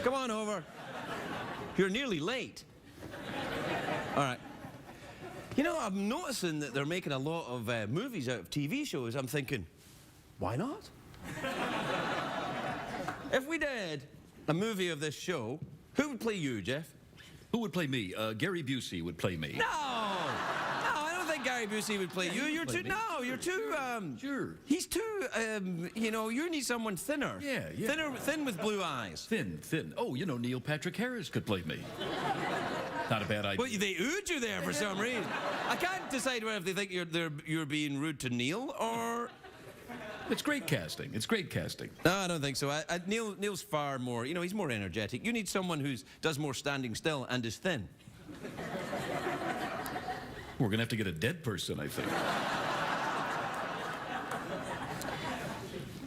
Come on over. You're nearly late. All right. You know, I'm noticing that they're making a lot of movies out of TV shows. I'm thinking, why not? If we did a movie of this show, who would play you, Jeff? Who would play me? Gary Busey would play me. No! No, I don't think Gary Busey would play you. You're too... No, you're too... Sure. He's too... you know, you need someone thinner. Yeah, yeah. Thin with blue eyes. Thin. Oh, you know, Neil Patrick Harris could play me. Not a bad idea. Well, they oohed you there for some reason. I can't decide whether they think you're being rude to Neil or... It's great casting. It's great casting. No, I don't think so. Neil's far more, you know, he's more energetic. You need someone who does more standing still and is thin. We're going to have to get a dead person, I think.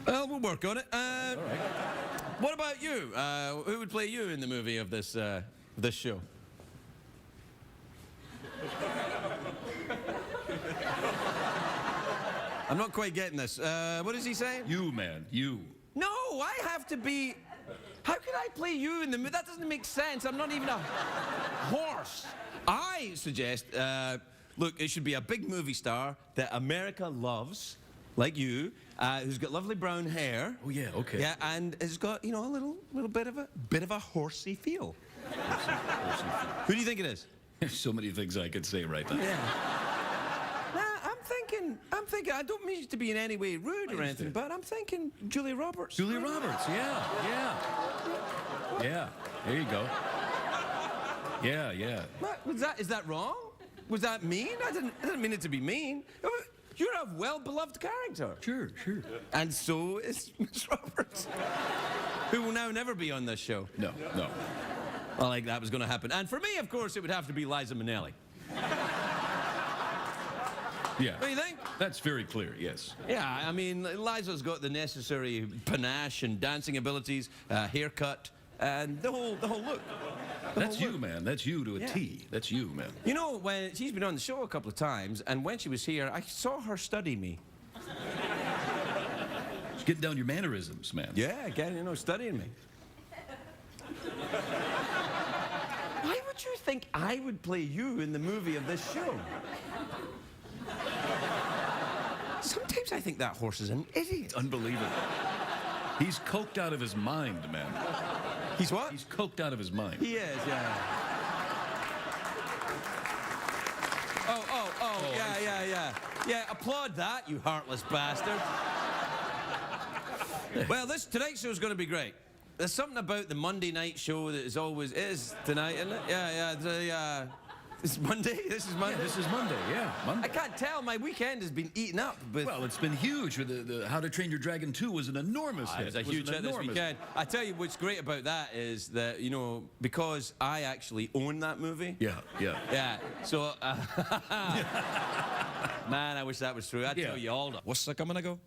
Well, we'll work on it. All right. What about you? Who would play you in the movie of this show? I'm not quite getting this. What is he saying? You, man. You. No, I have to be... How could I play you in the movie? That doesn't make sense. I'm not even a horse. I suggest, look, it should be a big movie star that America loves, like you, who's got lovely brown hair. Oh, yeah, okay. Yeah, and has got, you know, a little bit of a horsey feel. Horsey feel. Who do you think it is? There's so many things I could say right now. Yeah. I'm thinking, I don't mean to be in any way rude or anything, but I'm thinking Julia Roberts. Julia Roberts, yeah. Yeah, there you go. Yeah. What, is that wrong? Was that mean? I didn't mean it to be mean. You're a well-beloved character. Sure. And so is Miss Roberts, who will now never be on this show. No. Well, like that was going to happen. And for me, of course, it would have to be Liza Minnelli. Yeah. What do you think? That's very clear, yes. Yeah, I mean, Liza's got the necessary panache and dancing abilities, haircut, and the whole look. That's you, man. That's you to a T. That's you, man. You know, when she's been on the show a couple of times, and when she was here, I saw her study me. She's getting down your mannerisms, man. Yeah, again, you know, studying me. Why would you think I would play you in the movie of this show? Sometimes I think that horse is an idiot. Unbelievable. He's coked out of his mind, man. He's what? He's coked out of his mind. He is, yeah. Oh, yeah. Yeah, applaud that, you heartless bastard. Well, tonight's show's going to be great. There's something about the Monday night show that is tonight, isn't it? Yeah. It's Monday? This is Monday? Yeah, this is Monday, yeah. Monday. I can't tell. My weekend has been eaten up. But well, it's been huge. The How to Train Your Dragon 2 was an enormous hit. It was a huge hit this weekend. I tell you what's great about that is that, you know, because I actually own that movie. Yeah. Yeah, so... man, I wish that was true. I'd tell you all the... What's that coming to go?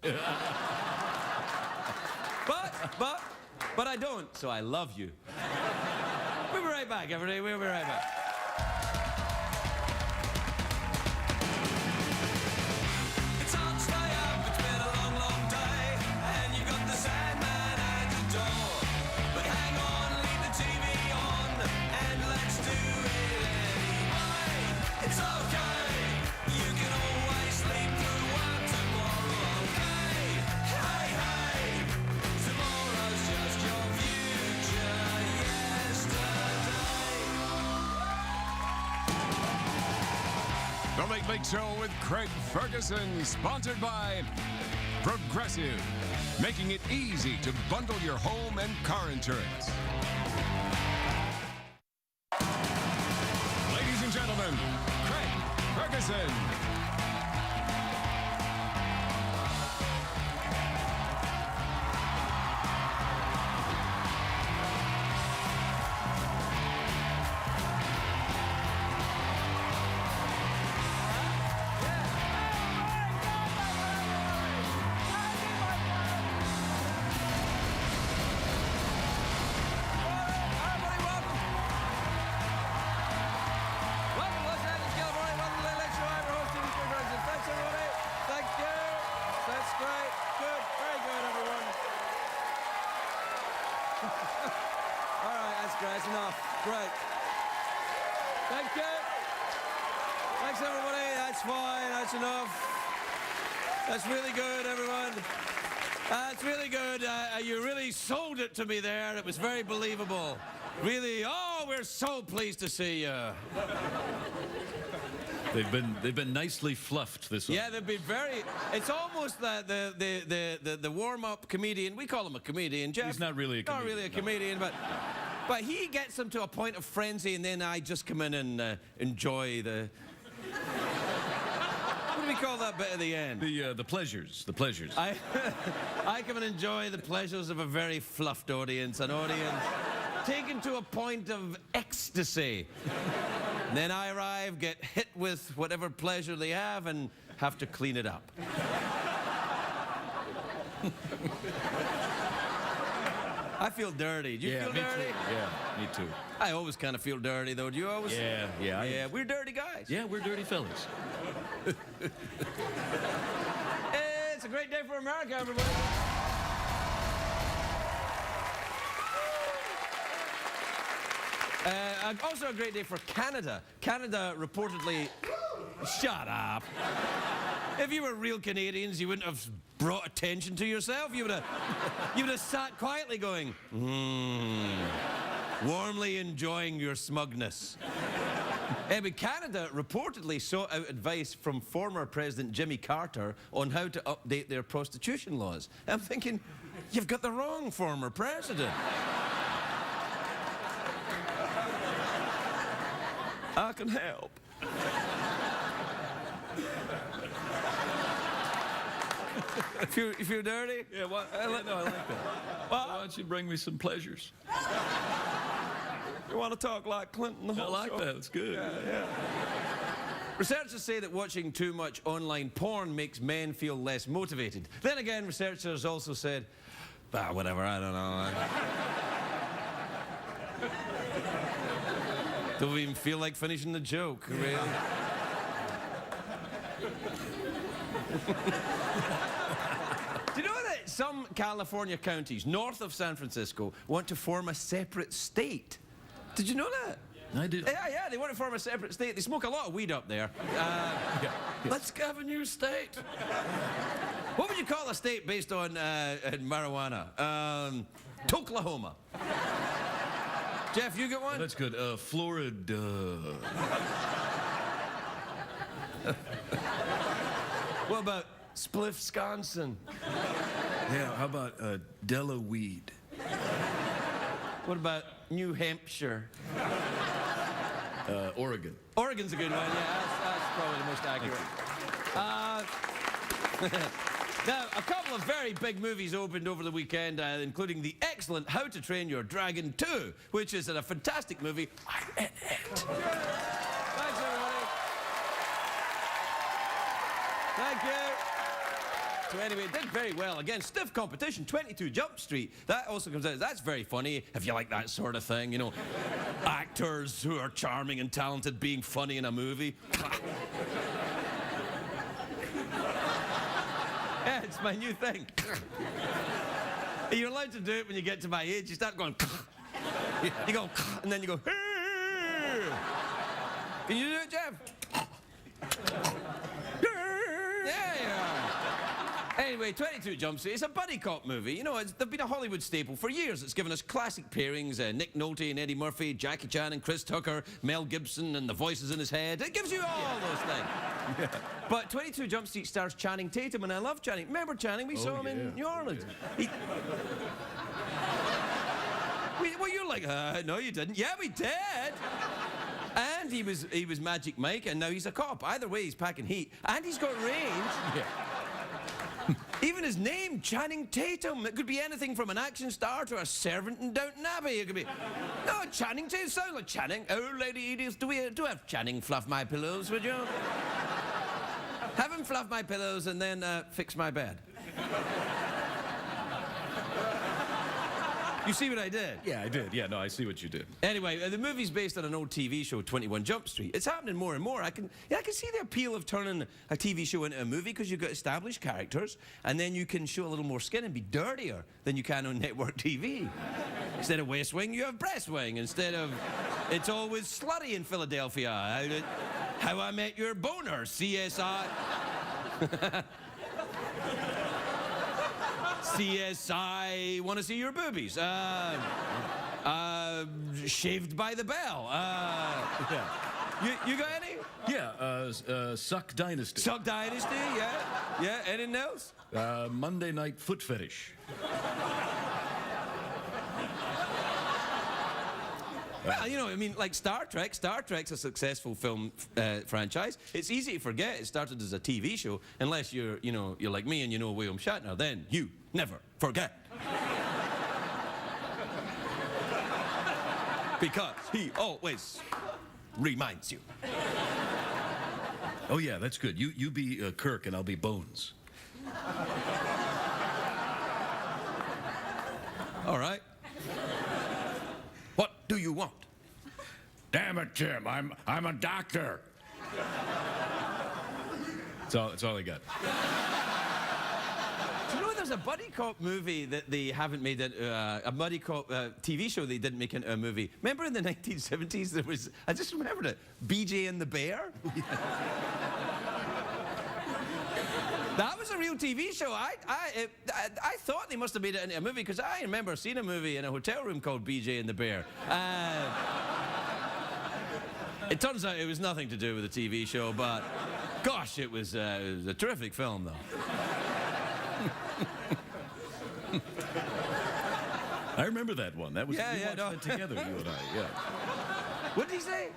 But I don't, so I love you. We'll be right back, everybody. We'll be right back. The Late Late Show with Craig Ferguson, sponsored by Progressive, making it easy to bundle your home and car insurance. Ladies and gentlemen, Craig Ferguson. All right, that's great. That's enough. Great. Thank you. Thanks, everybody. That's fine. That's enough. That's really good, everyone. That's really good. You really sold it to me there. It was very believable. Really, oh, we're so pleased to see you. They've been nicely fluffed this week. Yeah, they've been very. It's almost the warm-up comedian. We call him a comedian, Jeff. He's not really a comedian. Not really a comedian, but he gets them to a point of frenzy, and then I just come in and enjoy the. What do we call that bit at the end? The pleasures. The pleasures. I come and enjoy the pleasures of a very fluffed audience, an audience taken to a point of ecstasy. And then I arrive, get hit with whatever pleasure they have, and have to clean it up. I feel dirty. Do you feel me dirty? too. Yeah, me too. I always kind of feel dirty, though. Do you always? Yeah. Yeah, we're dirty guys. Yeah, we're dirty fellas. It's a great day for America, everybody. Also a great day for Canada. Canada reportedly... Shut up. If you were real Canadians, you wouldn't have brought attention to yourself. You would have sat quietly going, warmly enjoying your smugness. But Canada reportedly sought out advice from former President Jimmy Carter on how to update their prostitution laws. I'm thinking, you've got the wrong former president. I can help. You feel dirty? Yeah, what? No, I like that. Why don't you bring me some pleasures? You want to talk like Clinton the I whole like show? that. It's good. Yeah. Researchers say that watching too much online porn makes men feel less motivated. Then again, researchers also said, whatever, I don't know. Don't even feel like finishing the joke, really. Do you know that some California counties north of San Francisco want to form a separate state? Did you know that? I do. Yeah, they want to form a separate state. They smoke a lot of weed up there. Let's have a new state. What would you call a state based on marijuana? Toklahoma. Jeff, you got one? That's good. Florida. What about Spliff-Sconsin? Yeah, how about Delaweed? What about New Hampshire? Oregon. Oregon's a good one, yeah. That's probably the most accurate. Now, a couple of very big movies opened over the weekend, including the excellent How to Train Your Dragon 2, which is a fantastic movie. I'm in it. Thanks, everybody. Thank you. So anyway, it did very well. Again, stiff competition, 22 Jump Street. That also comes out. That's very funny, if you like that sort of thing, you know. Actors who are charming and talented being funny in a movie. Yeah, it's my new thing. You're allowed to do it when you get to my age. You start going... You go... And then you go... Can you do it, Jeff? Anyway, 22 Jump Street. It's a buddy cop movie. You know, they've been a Hollywood staple for years. It's given us classic pairings, Nick Nolte and Eddie Murphy, Jackie Chan and Chris Tucker, Mel Gibson and the voices in his head. It gives you all those things. Yeah. But 22 Jump Street stars Channing Tatum, and I love Channing. Remember Channing? We saw him in New Orleans. Well, you're like, no, you didn't. Yeah, we did. And he was Magic Mike, and now he's a cop. Either way, he's packing heat. And he's got range. Yeah. Even his name, Channing Tatum. It could be anything from an action star to a servant in Downton Abbey. It could be, no, Channing Tatum, sound like Channing. Oh, Lady Edith, do have Channing fluff my pillows, would you? Have him fluff my pillows and then fix my bed. You see what I did? Yeah, I did. Yeah, no, I see what you did. Anyway, the movie's based on an old TV show, 21 Jump Street. It's happening more and more. I can see the appeal of turning a TV show into a movie because you've got established characters, and then you can show a little more skin and be dirtier than you can on network TV. Instead of West Wing, you have Breast Wing. Instead of It's Always Slutty in Philadelphia, How I Met Your Boner, CSI. CSI, want to see your boobies. Shaved by the Bell. Yeah. You got any? Yeah, Suck Dynasty. Suck Dynasty, yeah. Yeah, anything else? Monday Night Foot Fetish. Well, you know, I mean, like Star Trek. Star Trek's a successful film franchise. It's easy to forget it started as a TV show, unless you're like me and you know William Shatner. Then you never forget. Because he always reminds you. Oh, yeah, that's good. You be Kirk and I'll be Bones. All right. What do you want? Damn it, Tim, I'm a doctor. That's all I got. Do you know there's a buddy cop movie that they haven't made into a buddy cop TV show they didn't make into a movie? Remember in the 1970s there was, I just remembered it, BJ and the Bear? That was a real TV show. I thought they must have made it into a movie because I remember seeing a movie in a hotel room called BJ and the Bear. It turns out it was nothing to do with the TV show, but gosh, it was a terrific film, though. I remember that one. That was we watched it together, you and I. Yeah. What did he say?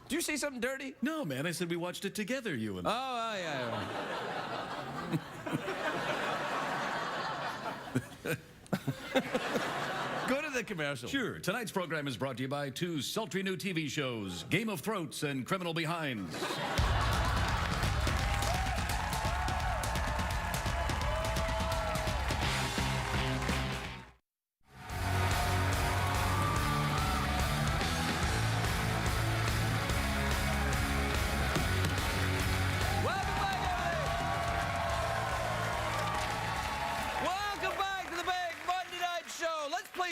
Did you say something dirty? No, man. I said we watched it together, you and I. Oh, yeah. Go to the commercial. Sure. Tonight's program is brought to you by two sultry new TV shows, Game of Throats and Criminal Behinds.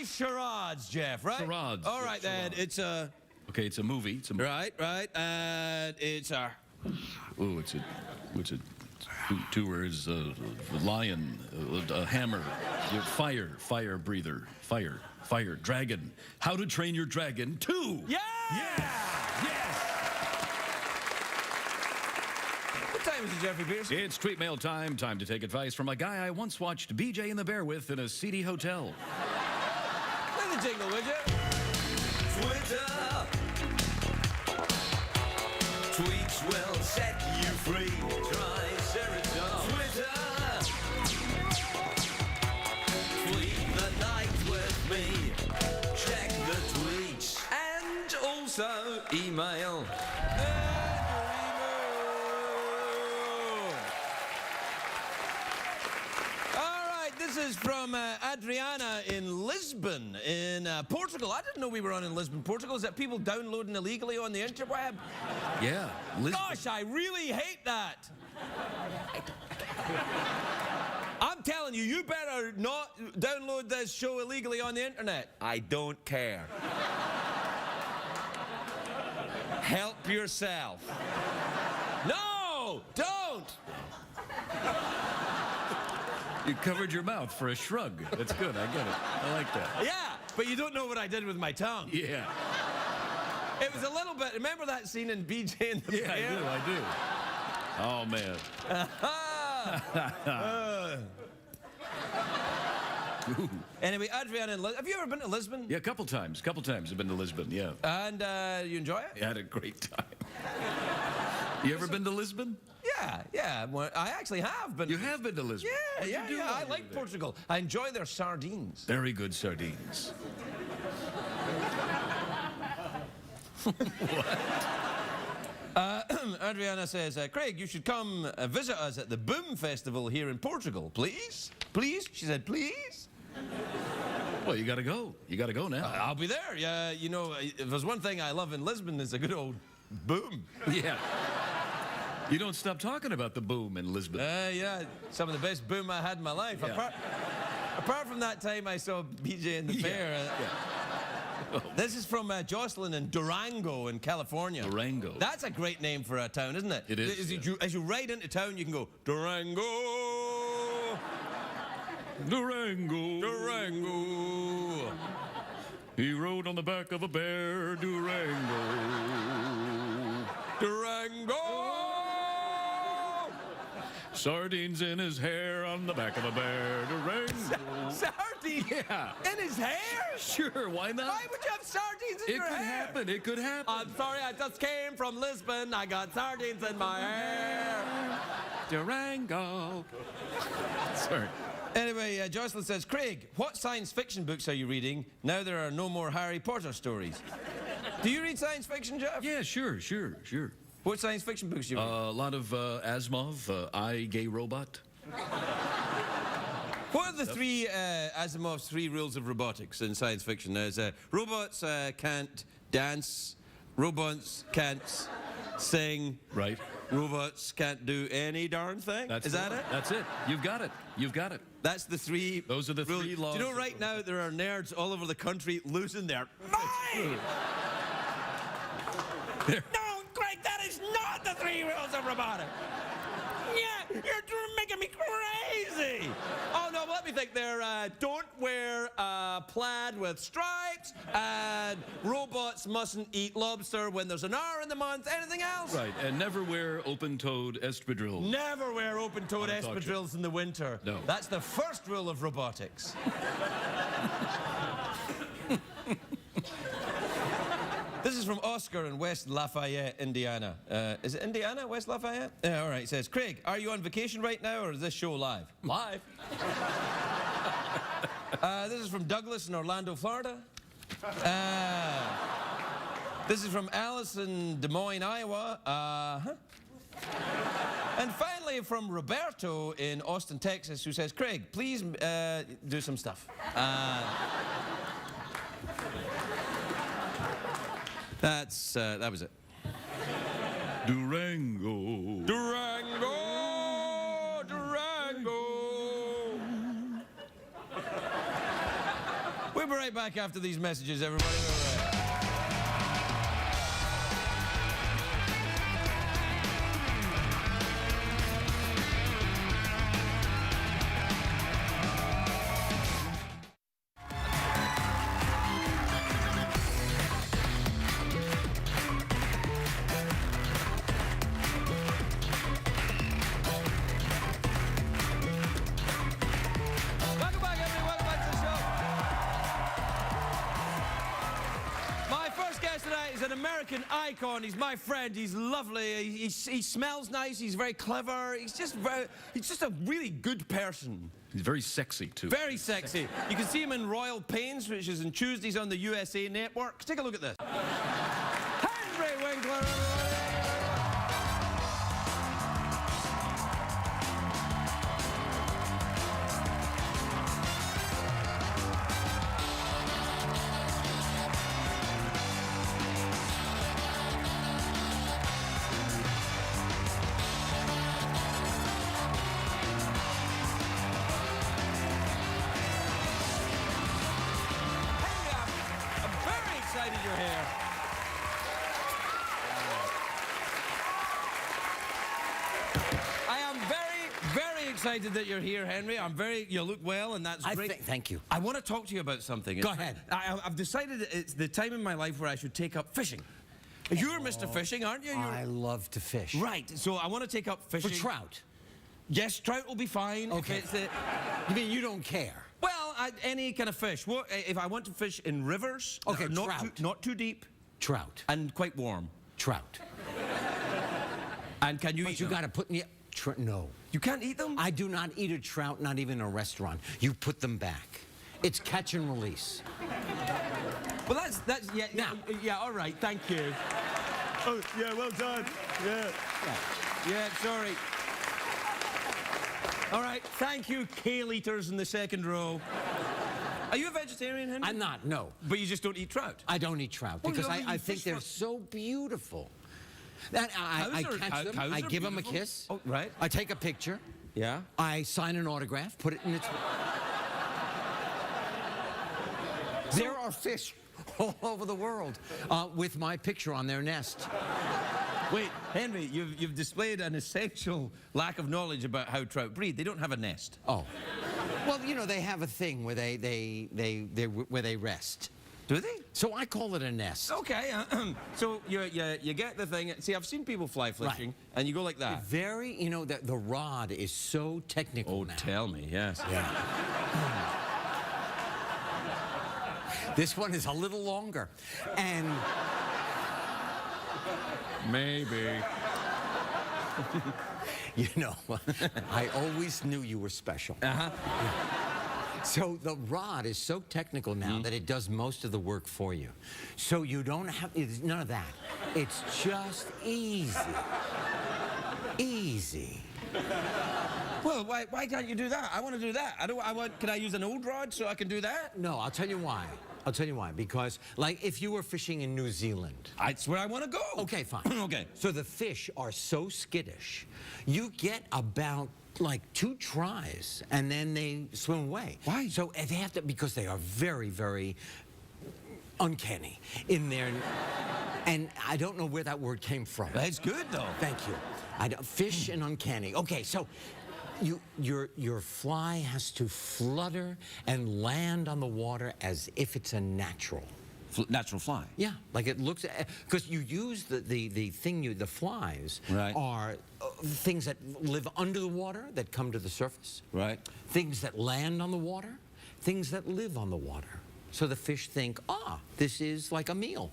Charades, Jeff, right? Charades. All right, then. It's a... Okay, it's a movie. It's a Right. And it's a... Oh, it's a two words, lion, a hammer, fire breather, fire, dragon. How to Train Your Dragon 2. Yeah! Yes! What time is it, Jeffrey Pierce? It's tweet mail time. Time to take advice from a guy I once watched BJ and the Bear with in a seedy hotel. Play the jingle, would you? Twitter. Tweets will set you free. Triceratops. Twitter. Tweet the night with me. Check the tweets. And also email. This is from Adriana in Lisbon, in Portugal. I didn't know we were on in Lisbon, Portugal. Is that people downloading illegally on the interweb? Yeah. Gosh, I really hate that. I'm telling you, you better not download this show illegally on the internet. I don't care. Help yourself. No, don't. You covered your mouth for a shrug. That's good. I get it. I like that. Yeah, but you don't know what I did with my tongue. Yeah. It was a little bit. Remember that scene in BJ and the Bear? I do. Oh, man. Anyway, Adriana in Lisbon. Have you ever been to Lisbon? Yeah, a couple times. I've been to Lisbon, yeah. And you enjoy it? I had a great time. You ever been to Lisbon? Yeah. Well, I actually have been. You have been to Lisbon? Yeah. I like Portugal. I enjoy their sardines. Very good sardines. Adriana says, Craig, you should come visit us at the Boom Festival here in Portugal, please? Please? She said, please? Well, you got to go. You got to go now. I'll be there. Yeah, you know, if there's one thing I love in Lisbon, it's a good old boom. Yeah. You don't stop talking about the boom in Lisbon. Yeah, some of the best boom I had in my life. Yeah. Apart from that time I saw BJ in the fair. This is from Jocelyn in Durango in California. Durango. That's a great name for a town, isn't it? It is. As you ride into town, you can go, Durango. Durango. Durango. He rode on the back of a bear, Durango. Durango. Sardines in his hair on the back of a bear, Durango. Sardines? Yeah. In his hair? Sure, why not? Why would you have sardines in It your could hair? happen. It could happen. I'm sorry, I just came from Lisbon. I got sardines in my hair. Durango. Sorry. Anyway, Jocelyn says, Craig, what science fiction books are you reading now there are no more Harry Potter stories? Do you read science fiction, Jeff? Yeah, sure. What science fiction books do you read? A lot of Asimov, I, Gay Robot. What are the three Asimov's 3 rules of robotics in science fiction? There's robots can't dance, robots can't sing, Right. robots can't do any darn thing. Is that it? That's it. You've got it. You've got it. That's the 3. Those are the rules. 3 laws. Do you know right now there are nerds all over the country losing their mind? No, Craig, that is not the 3 rules of robotics. Yeah, you're making me crazy. Oh no, let me think. They're don't wear plaid with stripes, and robots mustn't eat lobster when there's an hour in the month. Anything else? Right, and never wear open-toed espadrilles. Never wear open-toed espadrilles in the winter. No. That's the first rule of robotics. This is from Oscar in West Lafayette, Indiana. Is it Indiana, West Lafayette? Yeah, all right. It says, Craig, are you on vacation right now, or is this show live? Live. This is from Douglas in Orlando, Florida. This is from Alice in Des Moines, Iowa. And finally, from Roberto in Austin, Texas, who says, Craig, please do some stuff. That was it. Durango. Durango! Durango! We'll be right back after these messages, everybody. Welcome back, everyone. Welcome back to the show. My first guest tonight is an American icon. He's my friend. He's lovely. He smells nice. He's very clever. He's just a really good person. He's very sexy, too. Very sexy. You can see him in Royal Pains, which is on Tuesdays on the USA Network. Take a look at this. Henry Winkler, everybody. I'm very excited you're here. I am very, very excited that you're here, Henry. You look well, and that's great. Thank you. I want to talk to you about something. Go ahead. I've decided that it's the time in my life where I should take up fishing. You're Mr. Fishing, aren't you? I love to fish. Right, so I want to take up For fishing. trout. Yes, trout will be fine. Okay. If it's, You mean you don't care? well, any kind of fish. If I want to fish in rivers, Okay, that are trout. not too deep Trout. and quite warm. Trout. And can you But eat you them? got to put in no. You can't eat them? I do not eat a trout, not even in a restaurant. You put them back. It's catch and release. Well, that's yeah, Now. yeah, all right, thank you. Oh, yeah, well done. Yeah, sorry. All right, thank you, kale eaters in the second row. Are you a vegetarian, Henry? I'm not, no. But you just don't eat trout? I don't eat trout Oh, because no, you I fish think they're for- so beautiful. That I Cows are- catch them, cows I are give them a beautiful. kiss, Oh, right. I take a picture, Yeah? I sign an autograph, put it in its... There are fish all over the world with my picture on their nest. Wait, Henry, you've displayed an essential lack of knowledge about how trout breed. They don't have a nest. Oh. Well, you know, they have a thing where where they rest. Do they? So I call it a nest. Okay, so you get the thing. See, I've seen people fly fishing, and you go like that. Very, you know, the rod is so technical Oh, now. tell me, yes. Yeah. This one is a little longer. And Maybe. you know, I always knew you were special. Uh-huh. So the rod is so technical now that it does most of the work for you. So you don't have, it's none of that. It's just easy. Easy. Well, why can't you do that? I want to do that. Can I use an old rod so I can do that? No, I'll tell you why. I'll tell you why. Because, like, if you were fishing in New Zealand. That's where I want to go. Okay, fine. Okay. So the fish are so skittish, you get about like 2 tries, and then they swim away. Why? So they have to, because they are very, very uncanny in their, and I don't know where that word came from. That's good, though. Thank you. Fish and uncanny. Okay, so your fly has to flutter and land on the water as if it's a natural. Natural fly. Yeah, like it looks, because you use the flies Right. are things that live under the water that come to the surface. Right. Things that land on the water, things that live on the water. So the fish think, this is like a meal.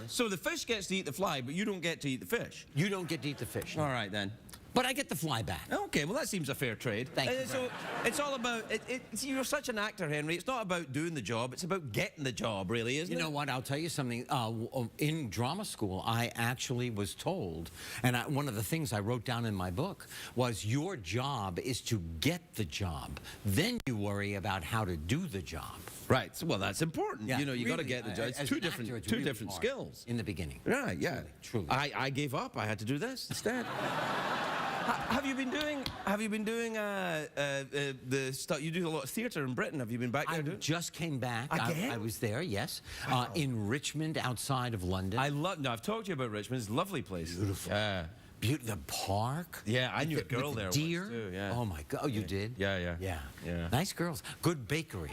So the fish gets to eat the fly, but you don't get to eat the fish. You don't get to eat the fish. All right, then. But I get the fly back. Okay, well, that seems a fair trade. Thank you So it's all about, see, you're such an actor, Henry. It's not about doing the job. It's about getting the job, really, isn't it? You know what? I'll tell you something. In drama school, I actually was told, and one of the things I wrote down in my book was your job is to get the job. Then you worry about how to do the job. Right. So, well, that's important. Yeah, you know, you got to really, get the job. It's as two an different, actor, it's two really different hard skills. in the beginning. Right. Yeah. Truly. I gave up. I had to do this instead. Have you been doing the stuff? You do a lot of theatre in Britain. Have you been back there I doing? just came back. Again? I was there, yes, in Richmond, outside of London. No, I've talked to you about Richmond. It's a lovely place. Beautiful. Yeah. The park. Yeah, I knew a With girl the there deer. once too. Yeah. Oh my God! Oh, you did? Yeah. Yeah. Nice girls. Good bakery.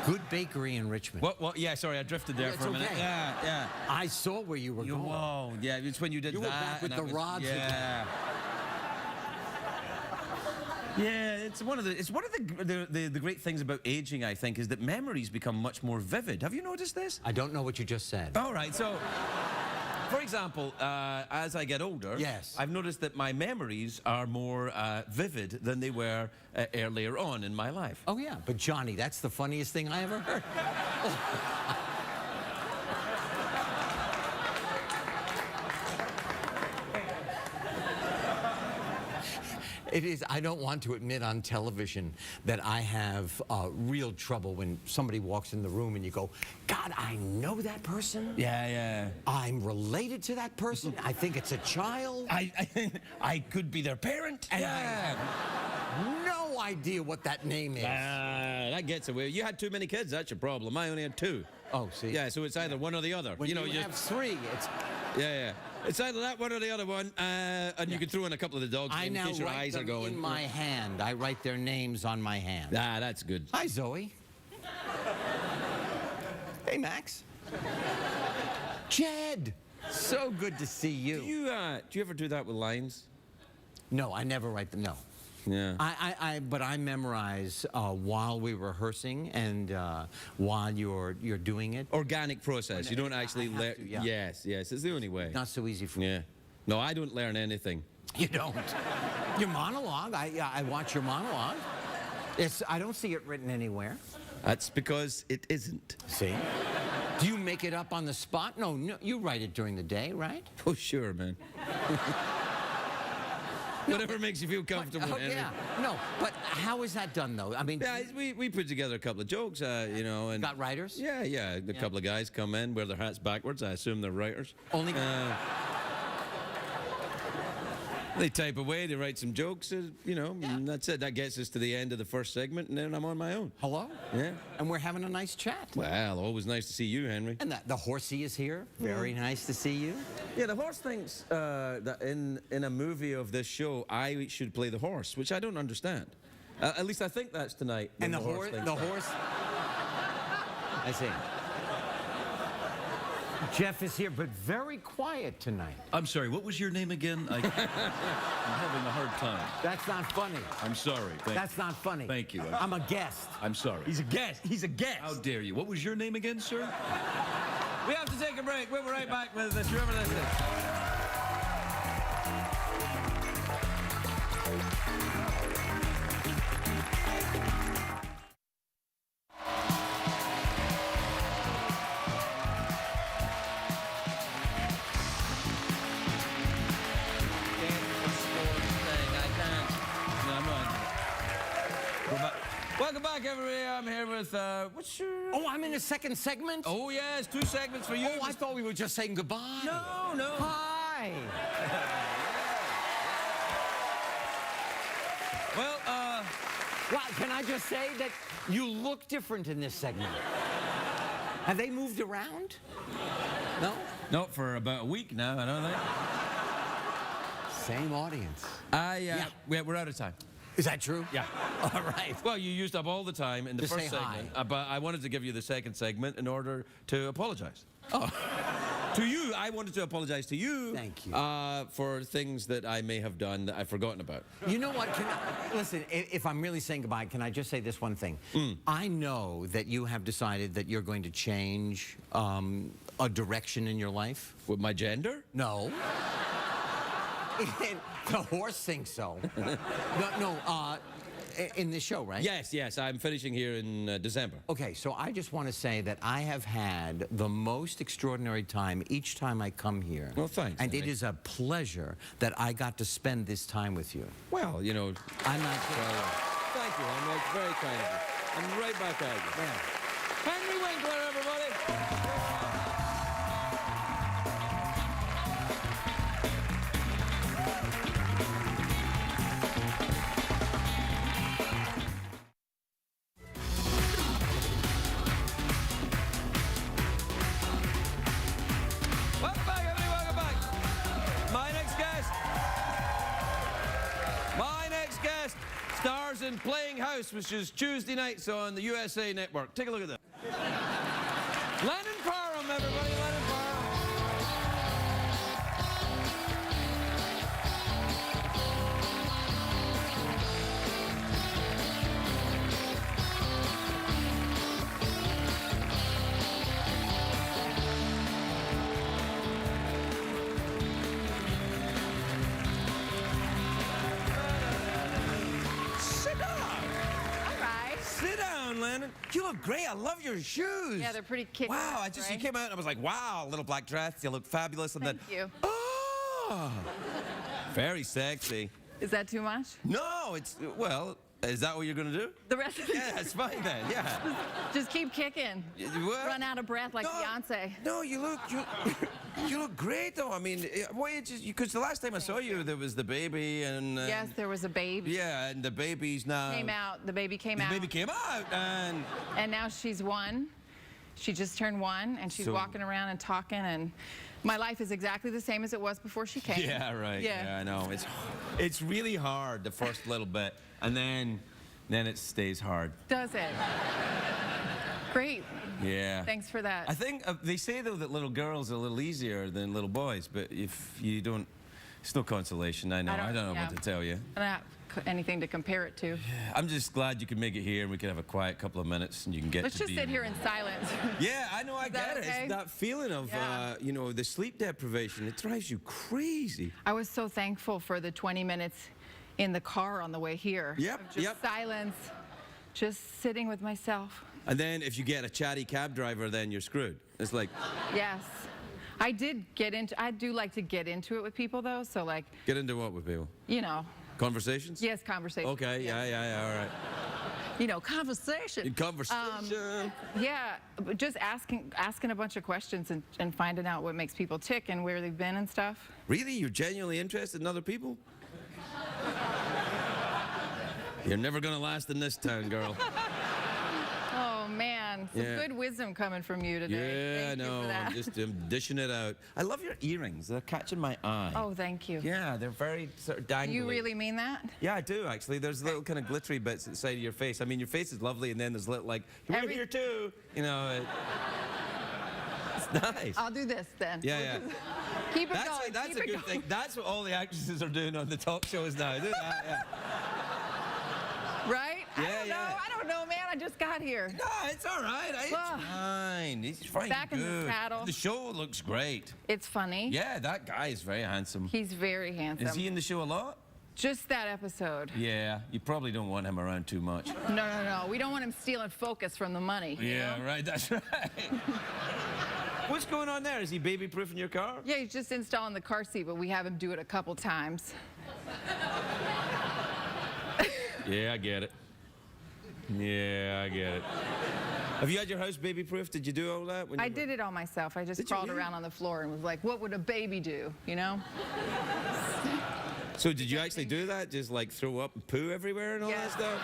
Good bakery in Richmond. What? Yeah. Sorry, I drifted there It's for a minute. okay. Yeah. I saw where you were going. Whoa. Yeah. It's when you did You that. were back with and the that rods again. Yeah. Yeah, it's one of the great things about aging, I think, is that memories become much more vivid. Have you noticed this? I don't know what you just said. All right, so, for example, as I get older, Yes. I've noticed that my memories are more vivid than they were earlier on in my life. Oh yeah, but Johnny, that's the funniest thing I ever heard. It is, I don't want to admit on television that I have real trouble when somebody walks in the room and you go, God, I know that person. Yeah. I'm related to that person. I think it's a child. I could be their parent. And I have no idea what that name is. That gets away. You had too many kids. That's your problem. I only had 2. Oh, see? Yeah, so it's either one or the other. When you have 3, it's... Yeah. It's either that one or the other one, and you can throw in a couple of the dogs I in now case your write eyes are them going. in my hand. I write their names on my hand. That's good. Hi, Zoe. Hey, Max. Jed. So good to see you. Do you ever do that with lines? No, I never write them. No. Yeah. But I memorize while we're rehearsing and while you're doing it. Organic process. You don't actually have learn. to, yeah. Yes. It's the only way. Not so easy for me. Yeah. No, I don't learn anything. You don't. Your monologue. I watch your monologue. I don't see it written anywhere. That's because it isn't. See? Do you make it up on the spot? No, you write it during the day, right? Oh, sure, man. Whatever makes you feel comfortable, Oh, Henry. yeah. No, but how is that done, though? I mean, Yeah, we put together a couple of jokes, you know, and got writers? yeah, a couple of guys come in, wear their hats backwards. I assume they're writers. Only. They type away, they write some jokes, you know, and that's it. That gets us to the end of the first segment, and then I'm on my own. Hello? Yeah. And we're having a nice chat. Well, always nice to see you, Henry. And the horsey is here. Very nice to see you. Yeah, the horse thinks that in a movie of this show, I should play the horse, which I don't understand. At least I think that's tonight. And the horse. horse. The horse. I see. Jeff is here, but very quiet tonight. I'm sorry, what was your name again? I'm having a hard time. That's not funny. I'm sorry. That's not funny. Thank you. I'm a guest. I'm sorry. He's a guest. He's a guest. How dare you? What was your name again, sir? We have to take a break. We'll be right back with this, whoever this is. Welcome back, everybody. I'm here with, what's your... Oh, I'm in a second segment? Oh, yes, 2 segments for you. Oh, I thought we were just saying goodbye. No. Hi. Well, can I just say that you look different in this segment? Have they moved around? No? No, for about a week now, I don't think. Same audience. We're out of time. Is that true? Yeah. All right. Well, you used up all the time in the To first say segment, hi. but I wanted to give you the second segment in order to apologize. Oh. To you, I wanted to apologize to you. Thank you. For things that I may have done that I've forgotten about. You know what? Listen, if I'm really saying goodbye, can I just say this one thing? I know that you have decided that you're going to change a direction in your life. With my gender? No. The horse thinks so. No, in this show, right? Yes, I'm finishing here in December. Okay, so I just want to say that I have had the most extraordinary time each time I come here. Well, thanks, And it Henry. is a pleasure that I got to spend this time with you. Well, you know... I'm not kidding. Thank you, Henry. It's very kind of you. I'm right back at you. Yeah. Henry Winkler, everybody! Welcome back, everybody. Welcome back. My next guest stars in Playing House, which is Tuesday nights on the USA Network. Take a look at that. Lennon Parham, everybody. Lennon Parham. Sit down. All right. Sit down, Lennon. You look great. I love your shoes. Yeah, they're pretty kick-ass, Wow, you right? came out and I was like, wow, little black dress. You look fabulous. And Thank then, you. Oh, very sexy. Is that too much? No, it's, well, is that what you're going to do? The rest of the Yeah, it's fine then, yeah. Just keep kicking. What? Run out of breath like Beyonce. No, you look great though. I mean, because the last time I saw you, there was the baby and... Yes, there was a baby. Yeah, and the baby's now... Came out. The baby came The out. baby came out and... And now she's 1. She just turned 1, and she's So- walking around and talking, and my life is exactly the same as it was before she came. Yeah, right. Yeah. I know. It's really hard the first little bit, and then it stays hard. Does it? Great. Yeah. Thanks for that. I think they say though that little girls are a little easier than little boys, but if you don't, it's no consolation. I know. I don't know yeah. what to tell you. I don't have anything to compare it to. I'm just glad you could make it here and we can have a quiet couple of minutes and you can get Let's to just be... sit here in silence. Yeah, I know, I that get it. okay? It's that feeling of, Yeah. you know, the sleep deprivation. It drives you crazy. I was so thankful for the 20 minutes in the car on the way here. Yep, Of just yep. silence, just sitting with myself. And then if you get a chatty cab driver, then you're screwed. It's like, Yes. I do like to get into it with people, though, so, like, Get into what with people? you know. Conversations? Yes, conversation. Okay, yes. yeah, all right. You know, conversation. Conversation. Yeah, but just asking a bunch of questions and finding out what makes people tick and where they've been and stuff. Really? You're genuinely interested in other people? You're never going to last in this town, girl. Oh, man. Some Yeah. good wisdom coming from you today. Yeah, I Thank you know. for that. I'm dishing it out. I love your earrings. They're catching my eye. Oh, thank you. Yeah, they're very sort of dangly. You really mean that? Yeah, I do, actually. There's little kind of glittery bits at the side of your face. I mean, your face is lovely, and then there's little, like, we're Every- here too. You know, it's nice. I'll do this then. Yeah. Keep it going. That's keep a it good going. thing. That's what all the actresses are doing on the talk shows now. Do that, yeah. Right? Yeah, I don't know. yeah. I don't know, man. I just got here. No, it's all right. It's Well, fine. It's fine. back in the good. saddle. The show looks great. It's funny. Yeah, that guy is very handsome. He's very handsome. Is he in the show a lot? Just that episode. Yeah, you probably don't want him around too much. No. We don't want him stealing focus from the money. you know? Right, that's right. What's going on there? Is he baby-proofing your car? Yeah, he's just installing the car seat, but we have him do it a couple times. Yeah, I get it. Yeah, I get it. Have you had your house baby-proofed? Did you do all that? I did it all myself. I just Did you crawled really? around on the floor and was like, what would a baby do, you know? So did you actually do that? Just like throw up and poo everywhere and all Yeah. that stuff?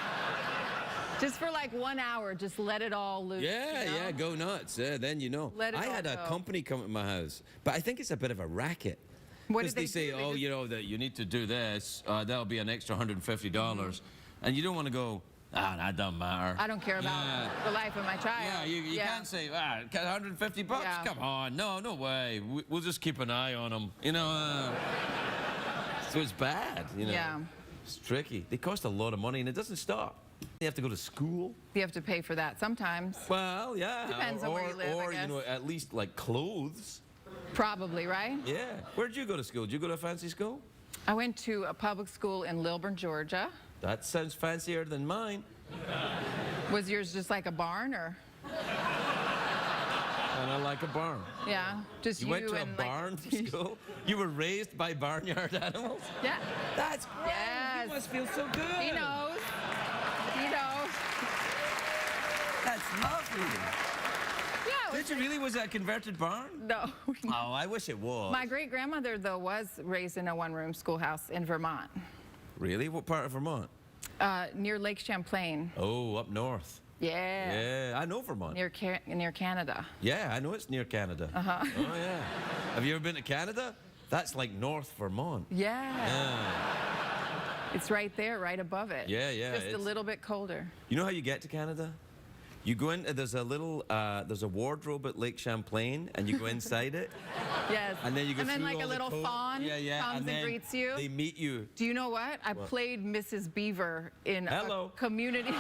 Just for like 1 hour, just let it all loose. Yeah, you know? yeah, go nuts. Yeah, then you know. Let it I all had a go. company come to my house, but I think it's a bit of a racket. What Because did they say, do? They oh, just- you know, that you need to do this, that'll be an extra $150. And you don't want to go, that doesn't matter. I don't care about Yeah. the life of my child. Yeah, you can't say, $150? Yeah. Come on, no way. We'll just keep an eye on them, you know. So it's bad, you know. Yeah. It's tricky. They cost a lot of money, and it doesn't stop. You have to go to school. You have to pay for that sometimes. Well, yeah. Depends on where you live, I Or, you guess. know, at least like clothes. Probably, right? Yeah. Where'd you go to school? Did you go to a fancy school? I went to a public school in Lilburn, Georgia. That sounds fancier than mine. Was yours just like a barn or? And I like a barn. Yeah, just You went to a and like- barn for school? You were raised by barnyard animals? Yeah. That's great. Yes. You must feel so good. He knows. He knows. That's lovely. Yeah. Did you really? Was that a converted barn? No. Oh, I wish it was. My great grandmother though was raised in a one-room schoolhouse in Vermont, Really? What part of Vermont? near Lake Champlain. Oh, up north. Yeah. Yeah, I know Vermont. Near Canada. Yeah, I know it's near Canada. Uh-huh. Oh, yeah. Have you ever been to Canada? That's like North Vermont. Yeah. Yeah. It's right there, right above it. Yeah, yeah, Just a it's- little bit colder. You know how you get to Canada? You go in, there's a wardrobe at Lake Champlain, and you go inside it, Yes. and then you go And then through like all a the little coat- fawn yeah, comes and then greets you. They meet you. Do you know what? I played Mrs. Beaver in Hello. a community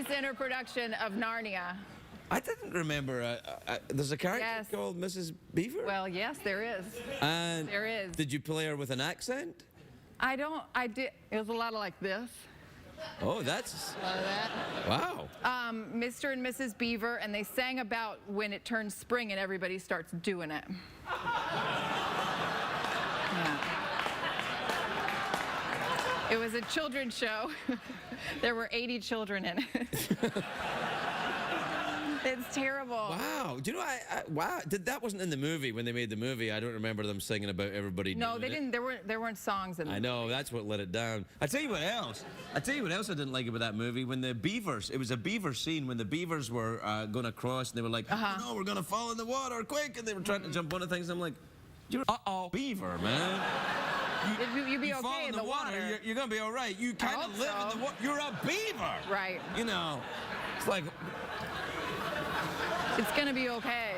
center production of Narnia. I didn't remember. There's a character Yes. called Mrs. Beaver? Well, yes, there is. And there is. Did you play her with an accent? I did. It was a lot of like this. Oh, that's... A lot of that. Wow. Mr. and Mrs. Beaver, and they sang about when it turns spring and everybody starts doing it. Yeah. It was a children's show. There were 80 children in it. It's terrible. Wow. Do you know, wow. That wasn't in the movie when they made the movie. I don't remember them singing about everybody No, doing they it. didn't. There weren't songs in it. I know, that's what let it down. I tell you what else I didn't like about that movie. When the beavers, it was a beaver scene when the beavers were going to cross, and they were like, oh, no, we're going to fall in the water, quick, and they were trying to jump onto things. I'm like, you're a beaver, man. You'd be You fall okay in the water, you're going to be all right. You kind hope of live in so. the water. You're a beaver. Right. You know, it's like, It's gonna be okay.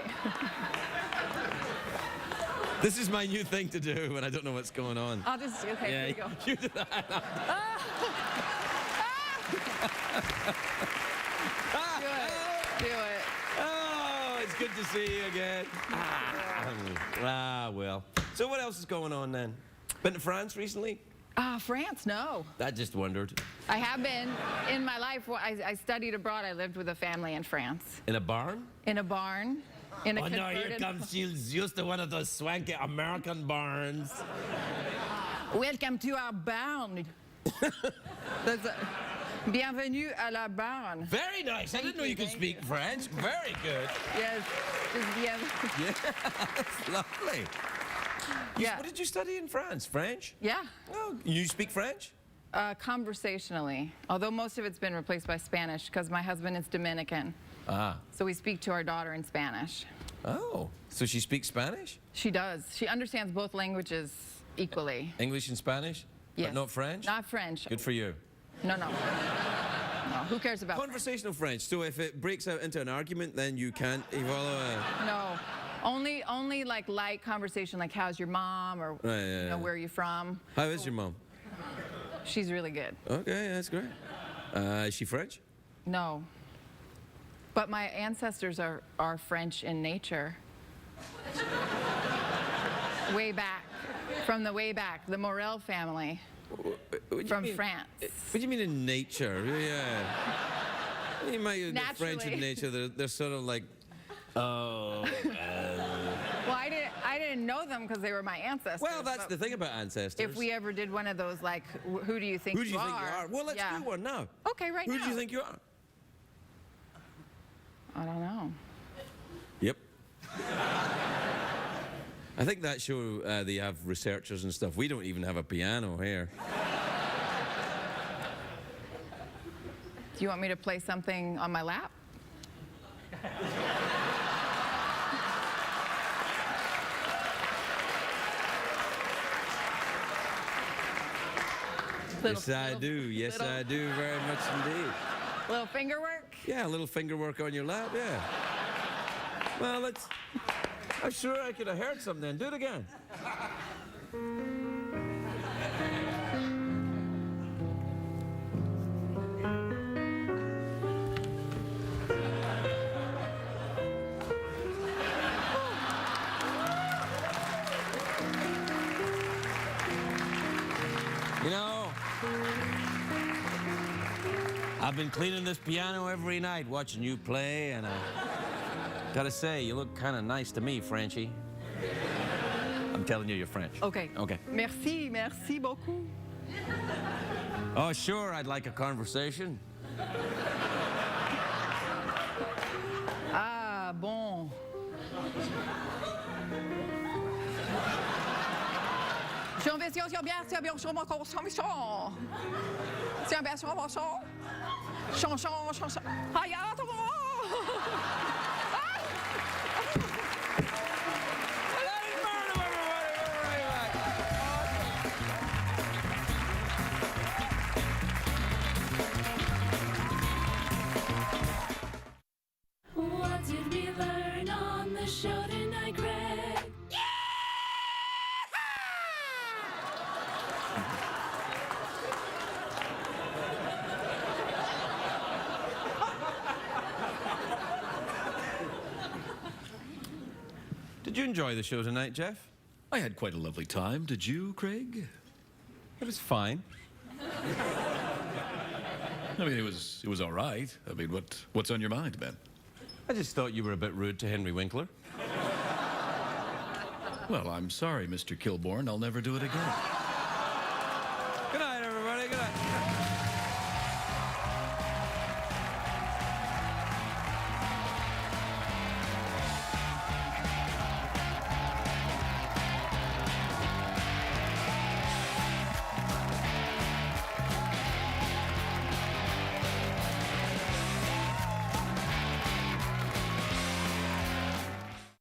this is my new thing to do when I don't know what's going on. I'll just okay. Here you go. You do that. Do it. Oh, it's good to see you again. Well. So what else is going on then? Been to France recently? France? No. I just wondered. I have been in my life. I studied abroad. I lived with a family in France. In a barn? In a barn. in a Oh no, here converted. comes, she's used to one of those swanky American barns. Welcome to our barn. Bienvenue à la barn. Very nice. I didn't know you could thank speak you. French. Very good. Yes. Just Yeah, that's lovely. Yeah. What did you study in France? French? Yeah. Oh, you speak French? Conversationally, although most of it's been replaced by Spanish because my husband is Dominican. Ah. So we speak to our daughter in Spanish. Oh, so she speaks Spanish? She does. She understands both languages equally. English and Spanish? Yes. But not French? Not French. Good for you. No, no. No, who cares about Conversational French. So if it breaks out into an argument, then you can't follow a... No. Only like light conversation, like how's your mom or Right, yeah, you know, yeah. where are you from? How is your mom? She's really good. Okay, that's great. Is she French? No. But my ancestors are French in nature. Way back. From the way back, the Morel family What do you from mean- France. What do you mean in nature? Yeah. You might get French in Naturally. nature. They're sort of like, Well, I didn't know them because they were my ancestors. well, that's but the thing about ancestors. If we ever did one of those, like, who do you think Who do you you think you are? Well, let's yeah. do one now. Okay, right Who now. do you think you are? I don't know. Yep. I think that show, they have researchers and stuff. We don't even have a piano here. Do you want me to play something on my lap? Yes, I do. Yes, I do very much indeed. Little finger work? Yeah, a little finger work on your lap, yeah. Well, let's... I'm sure I could have heard something then. Do it again. You know, I've been cleaning this piano every night watching you play, and I gotta say, you look kind of nice to me, Frenchie. I'm telling you, you're French. Okay. Okay. Merci, merci beaucoup. Oh, sure, I'd like a conversation. Ah, bon. Sur bien, sur bien, sur mon consommation. Sur bien, sur mon son. Chanson, chanson. Aïe, What did we learn on the show tonight, Greg? Did you enjoy the show tonight, Jeff? I had quite a lovely time. Did you, Craig? It was fine. I mean, it was all right. I mean, what's on your mind, Ben? I just thought you were a bit rude to Henry Winkler. Well, I'm sorry, Mr. Kilborn. I'll never do it again. Good night, everybody. Good night.